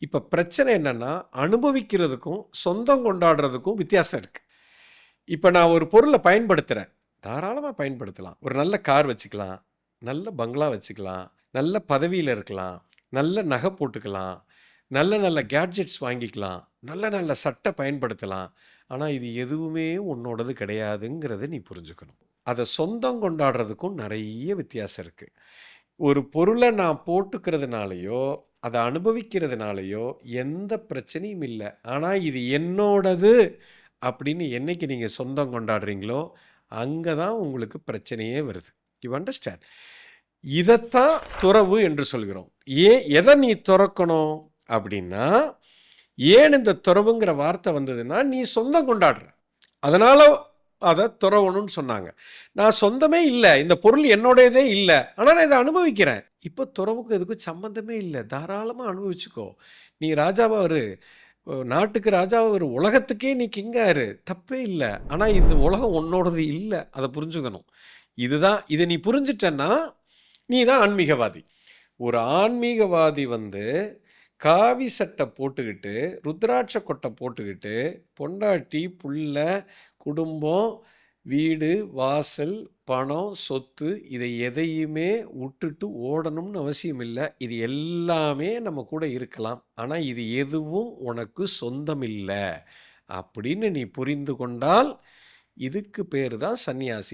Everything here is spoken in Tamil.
இப்போ பிரச்சனை என்னன்னா, அனுபவிக்கிறதுக்கும், சொந்தம் கொண்டாடுறதுக்கும் வித்தியாசம் இருக்கு. இப்போ நான் ஒரு பொருளை பயன்படுத்துகிறேன், தாராளமாக பயன்படுத்தலாம். ஒரு நல்ல கார் வச்சுக்கலாம், நல்ல பங்களா வச்சுக்கலாம், நல்ல பதவியில் இருக்கலாம், நல்ல நகை போட்டுக்கலாம், நல்ல நல்ல கேட்ஜெட்ஸ் வாங்கிக்கலாம், நல்ல நல்ல சட்டை பயன்படுத்தலாம். ஆனால் இது எதுவுமே உன்னோடது கிடையாதுங்கிறத நீ புரிஞ்சுக்கணும். அதை சொந்தம் கொண்டாடுறதுக்கும் நிறைய வித்தியாசம் இருக்குது. ஒரு பொருளை நான் போட்டுக்கிறதுனாலையோ அதை அனுபவிக்கிறதுனாலையோ எந்த பிரச்சனையும் இல்லை. ஆனால் இது என்னோடது அப்படின்னு என்னைக்கு நீங்கள் சொந்தம் கொண்டாடுறீங்களோ அங்கே தான் உங்களுக்கு பிரச்சனையே வருது. You understand? இதைத்தான் துறவு என்று சொல்கிறோம். எதை நீ துறக்கணும் அப்படின்னா, ஏன் இந்த துறவுங்கிற வார்த்தை வந்ததுன்னா, நீ சொந்தம் கொண்டாடுற, அதனால அதை துறவணும்னு சொன்னாங்க. நான் சொந்தமே இல்லை, இந்த பொருள் என்னோடையதே இல்லை, ஆனால் நான் இதை அனுபவிக்கிறேன். இப்போ துறவுக்கு எதுக்கும் சம்பந்தமே இல்லை, தாராளமாக அனுபவிச்சுக்கோ. நீ ராஜாவா இரு, நாட்டுக்கு ராஜாவா இரு, உலகத்துக்கே நீ கிங்கா இரு, தப்பே இல்லை. ஆனால் இது உலகம் உன்னோடது இல்லை, அதை புரிஞ்சுக்கணும். இதுதான், இதை நீ புரிஞ்சிட்டன்னா நீ தான் ஆன்மீகவாதி. ஒரு ஆன்மீகவாதி காவி சட்டை போட்டுக்கிட்டு, ருத்ராட்ச கொட்டை போட்டுக்கிட்டு, பொண்டாட்டி புள்ள குடும்பம் வீடு வாசல் பணம் சொத்து இதை எதையுமே விட்டுட்டு ஓடணும்னு அவசியம் இல்லை. இது எல்லாமே நம்ம கூட இருக்கலாம், ஆனால் இது எதுவும் உனக்கு சொந்தம் இல்லை அப்படின்னு நீ புரிந்து கொண்டால் இதுக்கு பேர் தான் சந்நியாசி.